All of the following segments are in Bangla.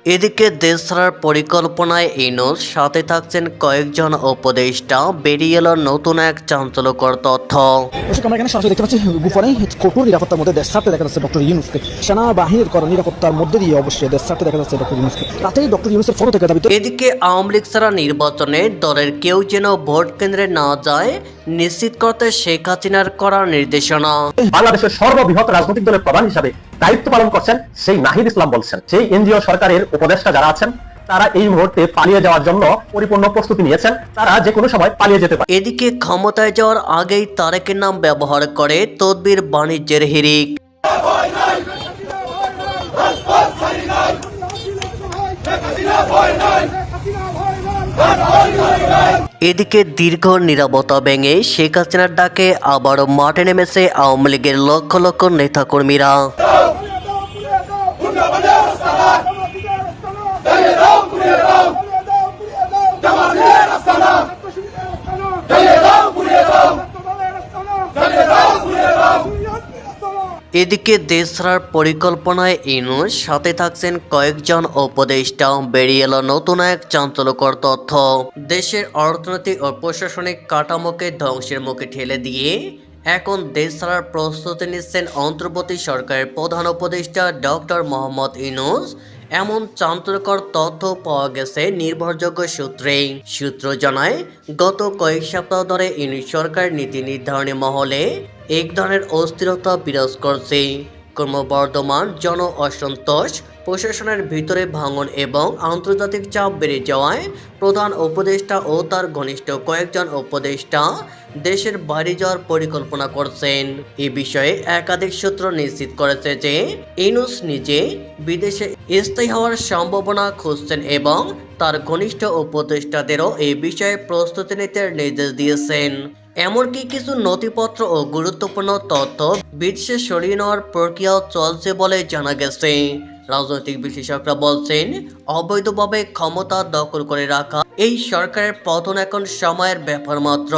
এদিকে দেশ ছাড়ার পরিকল্পনায় ইউনূস, সাথে থাকছেন কয়েকজন উপদেষ্টা। বেরিয়ে এলো নতুন এক চাঞ্চল্যকর তথ্য। দর্শক, আমরা এখানে সরাসরি দেখতে পাচ্ছি গুফরে কঠোর নিরাপত্তার মধ্যে দেশ ছাড়তে দেখা যাচ্ছে ডক্টর ইউনূসকে। সেনাবাহিনীর করা নিরাপত্তার মধ্যে দিয়ে অবশ্যই দেশ ছাড়তে দেখা যাচ্ছে ডক্টর ইউনূসকে। রাতেই ডক্টর ইউনূসের ফটো থেকে দাবিত। এদিকে আওয়ামী লীগ ছাড়া নির্বাচনে দলের কেউ যেন ভোট কেন্দ্রে না যায় নিশ্চিত করতে শেখ হাসিনার করা নির্দেশনা। বাংলাদেশের সর্ববৃহৎ রাজনৈতিক দলের প্রধান হিসাবে দায়িত্ব পালন করছেন সেই নাহিদ ইসলাম বলছেন, সেই এনজিও সরকারের উপদেষ্টা যারা আছেন তারা এই মুহূর্তে পালিয়ে যাওয়ার জন্য পরিপূর্ণ প্রস্তুতি নিয়েছেন। তারা যে কোনো সময় পালিয়ে যেতে পারে। এদিকে ক্ষমতায় যাওয়ার আগেই তারেকের নাম ব্যবহার করে তদবির বাণিজ্যের হিড়িক। এদিকে দীর্ঘ নীরবতা ভেঙে শেখ হাসিনার ডাকে আবারও মাঠে নেমেছে আওয়ামী লীগের লক্ষ লক্ষ নেতাকর্মীরা। এদিকে দেশ ছাড়ার পরিকল্পনায় ইউনূস, সাথে থাকছেন কয়েকজন উপদেষ্টা। বেরিয়ে এলো নতুন এক চাঞ্চল্যকর তথ্য। দেশের অর্থনৈতিক ও প্রশাসনিক কাঠামোকে ধ্বংসের মুখে ঠেলে দিয়ে এখন দেশ ছাড়ার প্রস্তুতি নিচ্ছেন অন্তর্বর্তী সরকারের প্রধান উপদেষ্টা ডক্টর মোহাম্মদ ইউনূস। এমন চাঞ্চল্যকর তথ্য পাওয়া গেছে নির্ভরযোগ্য সূত্র জানায়, গত কয়েক সপ্তাহ ধরে ইউনূস সরকারের নীতি নির্ধারণী মহলে এক ধরনের অস্থিরতা বিরাজ করছে। ক্রমবর্ধমান জন অসন্তোষ, প্রশাসনের ভিতরে ভাঙন এবং আন্তর্জাতিক চাপ বেড়ে যাওয়ায় প্রধান উপদেষ্টা ও তার ঘনিষ্ঠ কয়েকজন উপদেষ্টা দেশের বাইরে যাওয়ার পরিকল্পনা করছেন। এ বিষয়ে একাধিক সূত্র নিশ্চিত করেছে যে ইউনূস নিজে বিদেশে স্থায়ী হওয়ার সম্ভাবনা খুঁজছেন এবং তার ঘনিষ্ঠ উপদেষ্টাদেরও এই বিষয়ে প্রস্তুতি নিতে নির্দেশ দিয়েছেন। এমনকি কিছু নথিপত্র ও গুরুত্বপূর্ণ তথ্য বিদেশে সরিয়ে নেওয়ার প্রক্রিয়াও চলছে বলে জানা গেছে। রাজনৈতিক বিশ্লেষকরা বলছেন, অবৈধভাবে ক্ষমতা দখল করে রাখা এই সরকারের পতন এখন সময়ের ব্যাপার মাত্র।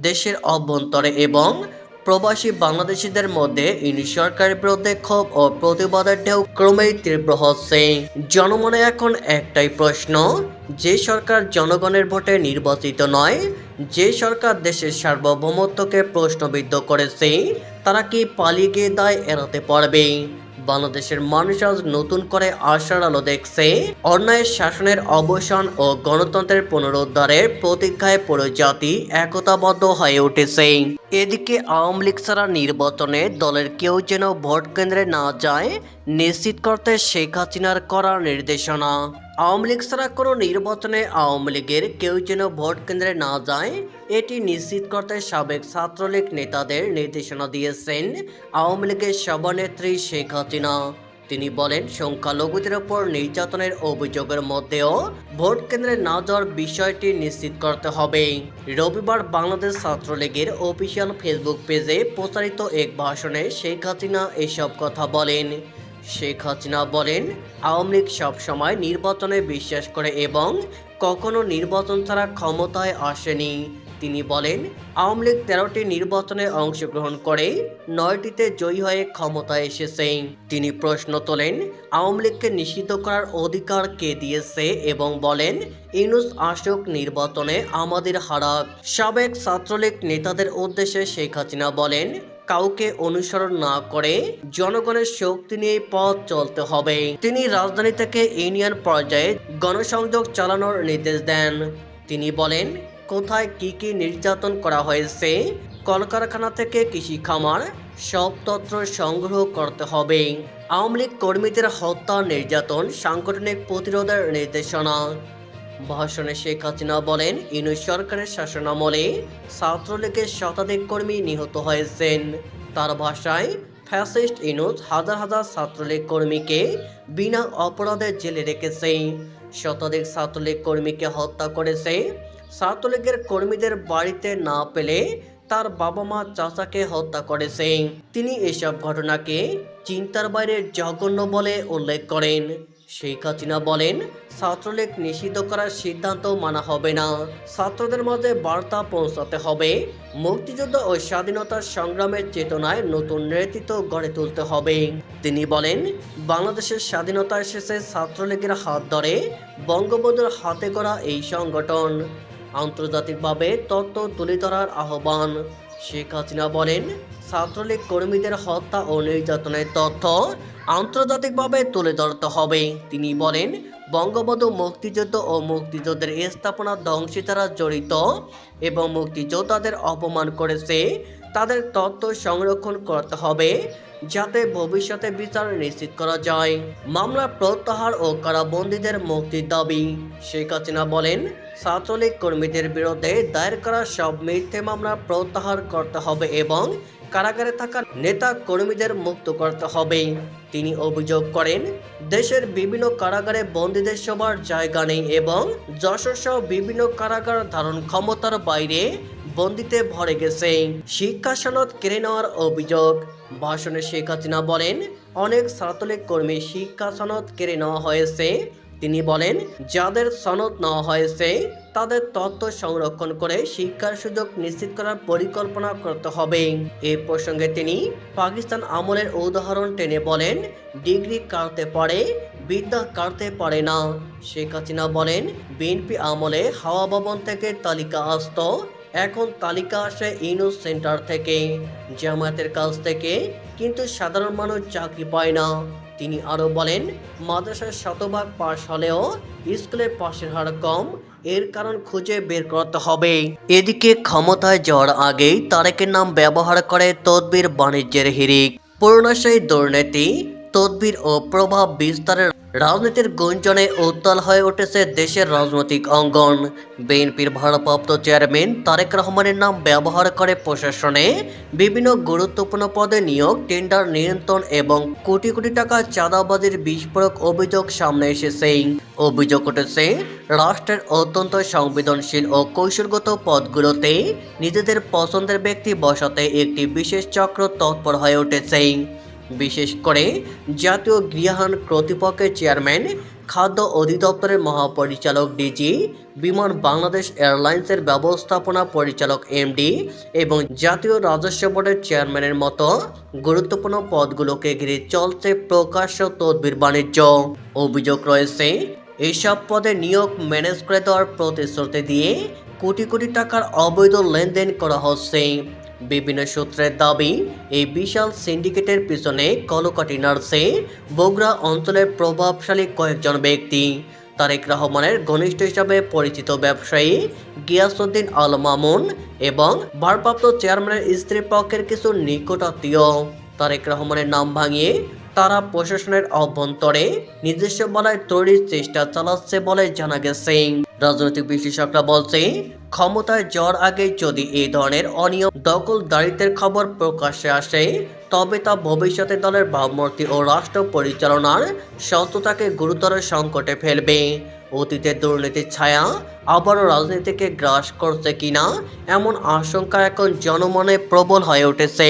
দেশের অভ্যন্তরে এবং প্রবাসী বাংলাদেশিদের মধ্যে ইউনূস সরকারের বিরুদ্ধে ক্ষোভ ও প্রতিবাদের ঢেউ ক্রমেই তীব্র হচ্ছে। জনমনে এখন একটাই প্রশ্ন, যে সরকার জনগণের ভোটে নির্বাচিত নয়, যে সরকার দেশের সার্বভৌমত্বকে প্রশ্নবিদ্ধ করেছে, তারা কি পালিয়ে গিয়ে দায় এড়াতে পারবে? বাংলাদেশের মানুষ আজ নতুন করে আশার আলো দেখছে। অন্যায়ের শাসনের অবসান ও গণতন্ত্রের পুনরুদ্ধারের প্রতীক্ষায় পুরো জাতি একতাবদ্ধ হয়ে উঠেছে। এদিকে আওয়ামী লীগ ছাড়া নির্বাচনে দলের কেউ যেন ভোট কেন্দ্রে না যায় নিশ্চিত করতে শেখ হাসিনার করা নির্দেশনা। আওয়ামী লীগ ছাড়া কোনো নির্বাচনে আওয়ামী লীগের কেউ যেন ভোট কেন্দ্রে না যায় এটি নিশ্চিত করতে সাবেক ছাত্রলীগ নেতাদের নির্দেশনা দিয়েছেন আওয়ামী লীগের সভানেত্রী শেখ হাসিনা। তিনি বলেন, সংখ্যালঘুদের ওপর নির্যাতনের অভিযোগের মধ্যেও ভোট কেন্দ্রে না যাওয়ার বিষয়টি নিশ্চিত করতে হবে। রবিবার বাংলাদেশ ছাত্রলীগের অফিসিয়াল ফেসবুক পেজে প্রচারিত এক ভাষণে শেখ হাসিনা এসব কথা বলেন। শেখ হাসিনা বলেন, আওয়ামী লীগ সবসময় নির্বাচনে বিশ্বাস করে এবং কখনো নির্বাচন ছাড়া ক্ষমতায় আসেনি। তিনি বলেন, আওয়ামী লীগ 13টি নির্বাচনে অংশগ্রহণ করে 9টিতে জয়ী হয়ে ক্ষমতায় এসেছে। তিনি প্রশ্ন তোলেন, আওয়ামী লীগকে নিষিদ্ধ করার অধিকার কে দিয়েছে এবং বলেন, ইউনূস আসুক নির্বাচনে আমাদের হারাক। সাবেক ছাত্রলীগ নেতাদের উদ্দেশ্যে শেখ হাসিনা বলেন, কাউকে অনুসরণ না করে জনগণের শক্তি নিয়ে পথ চলতে হবে। তিনি রাজধানী থেকে ইউনিয়ন পর্যায়ে গণসংযোগ চালানোর নির্দেশ দেন। তিনি বলেন, কোথায় কি কি নির্যাতন করা হয়েছে, কলকারখানা থেকে কৃষি খামার, সব তথ্য সংগ্রহ করতে হবে। আওয়ামী লীগ কর্মীদের হত্যা, নির্যাতন, সাংগঠনিক প্রতিরোধের নির্দেশনা। ভাষণে শেখ হাসিনা বলেন, ইউনূস সরকারের শাসনামলে ছাত্রলীগের শতাধিক কর্মী নিহত হয়েছেন। তার ভাষায়, ফ্যাসিস্ট ইউনূস হাজার হাজার ছাত্রলীগ কর্মীকে বিনা অপরাধে জেলে রেখেছে, শতাধিক ছাত্রলীগ কর্মীকে হত্যা করেছে। ছাত্রলীগের কর্মীদের বাড়িতে না পেলে তার বাবা মা চাচাকে হত্যা করেছে। তিনি এসব ঘটনাকে চিন্তার বাইরে জঘন্য বলে উল্লেখ করেন। শেখ হাসিনা বলেন, ছাত্রলীগ নিষিদ্ধ করার সিদ্ধান্ত মানা হবে না। ছাত্রদের মাঝে বার্তা পৌঁছাতে হবে, মুক্তিযুদ্ধ ও স্বাধীনতার সংগ্রামের চেতনায় নতুন নেতৃত্ব গড়ে তুলতে হবে। তিনি বলেন, বাংলাদেশের স্বাধীনতা এসেছে ছাত্রলীগের হাত ধরে, বঙ্গবন্ধুর হাতে গড়া এই সংগঠন। আন্তর্জাতিকভাবে তথ্য তুলে ধরার আহ্বান। শেখ হাসিনা বলেন, ছাত্রলীগ কর্মীদের হত্যা ও নির্যাতনের তথ্য আন্তর্জাতিকভাবে তুলে ধরতে হবে। তিনি বলেন, বঙ্গবন্ধু মুক্তিযুদ্ধ ও মুক্তিযুদ্ধের স্থাপনা ধ্বংসে যারা জড়িত এবং মুক্তিযোদ্ধাদের অপমান করেছে তাদের তথ্য সংরক্ষণ করতে হবে, যাতে ভবিষ্যতে বিচার নিশ্চিত করা যায়। মামলা প্রত্যাহার ও কারাবন্দীদের মুক্তির দাবি। শেখ হাসিনা বলেন, ছাত্রলীগ কর্মীদের বিরুদ্ধে দায়ের করা সব মিথ্যে মামলা প্রত্যাহার করতে হবে এবং কারাগারে থাকা নেতা কর্মীদের মুক্ত করতে হবে। তিনি অভিযোগ করেন, দেশের বিভিন্ন কারাগারে বন্দীদের সবার জায়গা নেই এবং যশোর সহ বিভিন্ন কারাগার ধারণ ক্ষমতার বাইরে বন্দিতে ভরে গেছে। শিক্ষা সনদ কেড়ে নেওয়ার অভিযোগ। ভাষণে শেখ হাসিনা বলেন, অনেক ছাত্রলীগ কর্মী শিক্ষা সনদ কেড়ে নেওয়া হয়েছে। তিনি বলেন, যাদের সনদ নেওয়া হয়েছে তাদের তথ্য সংরক্ষণ করে শিক্ষার সুযোগ নিশ্চিত করার পরিকল্পনা করতে হবে। এই প্রসঙ্গে তিনি পাকিস্তান আমলের উদাহরণ টেনে বলেন, ডিগ্রি কাটতে পারে, বিদ্যা কাটতে পারে না। শেখ হাসিনা বলেন, বিএনপি আমলে হাওয়া ভবন থেকে তালিকা আসতো, এখন তালিকা আসে ইউনুস সেন্টার থেকে, জামায়াতের কাছ থেকে, কিন্তু সাধারণ মানুষ চাকরি পায় না। তিনি আরও বলেন, মাদ্রাসার শতভাগ পাশ হলেও স্কুলে পাশের হার কম, এর কারণ খুঁজে বের করতে হবে। এদিকে ক্ষমতায় যাওয়ার আগেই তারেকের নাম ব্যবহার করে তদবির বাণিজ্যের হিড়িক। পুরনো সেই দুর্নীতি, তদবির ও প্রভাব বিস্তারের রাজনীতির গুঞ্জনে উত্তাল হয়ে উঠেছে দেশের রাজনৈতিক অঙ্গন। বিএনপির ভারপ্রাপ্ত চেয়ারম্যান তারেক রহমানের নাম ব্যবহার করে প্রশাসনে বিভিন্ন গুরুত্বপূর্ণ পদে নিয়োগ, টেন্ডার নিয়ন্ত্রণ এবং কোটি কোটি টাকা চাঁদাবাজির বিস্ফোরক অভিযোগ সামনে এসেছে। অভিযোগ উঠেছে, রাষ্ট্রের অত্যন্ত সংবেদনশীল ও কৌশলগত পদগুলোতে নিজেদের পছন্দের ব্যক্তি বসাতে একটি বিশেষ চক্র তৎপর হয়ে উঠেছে। বিশেষ করে জাতীয় গৃহায়ণ কর্তৃপক্ষের চেয়ারম্যান, খাদ্য অধিদপ্তরের মহাপরিচালক ডিজি, বিমান বাংলাদেশ এয়ারলাইন্সের ব্যবস্থাপনা পরিচালক এমডি এবং জাতীয় রাজস্ব বোর্ডের চেয়ারম্যানের মতো গুরুত্বপূর্ণ পদগুলোকে ঘিরে চলছে প্রকাশ্য তদবির বাণিজ্য। অভিযোগ রয়েছে, এইসব পদে নিয়োগ ম্যানেজ করে দেওয়ার প্রতিশ্রুতি দিয়ে কোটি কোটি টাকার অবৈধ লেনদেন করা হচ্ছে। বিভিন্ন সূত্রের দাবি, এই বিশাল সিন্ডিকেটের পিছনে কলকাঠি নাড়ছে বগুড়া অঞ্চলের প্রভাবশালী কয়েকজন ব্যক্তি। তারেক রহমানের ঘনিষ্ঠ হিসাবে পরিচিত ব্যবসায়ী গিয়াসউদ্দিন আল মামুন এবং ভারপ্রাপ্ত চেয়ারম্যানের স্ত্রী পক্ষের কিছু নিকটাত্মীয়। তারেক রহমানের নাম ভাঙিয়ে তারা প্রশাসনের অভ্যন্তরে নিজস্ব বলয় তৈরির চেষ্টা চালাচ্ছে বলে জানা গেছে। রাজনৈতিক বিশ্লেষকরা বলছে, ক্ষমতায় যাওয়ার আগে যদি এই ধরনের অনিয়ম, দখলদারিত্বের খবর প্রকাশ্যে আসে তবে তা ভবিষ্যতে দলের ভাবমূর্তি ও রাষ্ট্র পরিচালনার সততাকে গুরুতর সংকটে ফেলবে। অতীতের দুর্নীতির ছায়া আবারও রাজনীতিকে গ্রাস করছে কিনা এমন আশঙ্কা এখন জনমনে প্রবল হয়ে উঠেছে।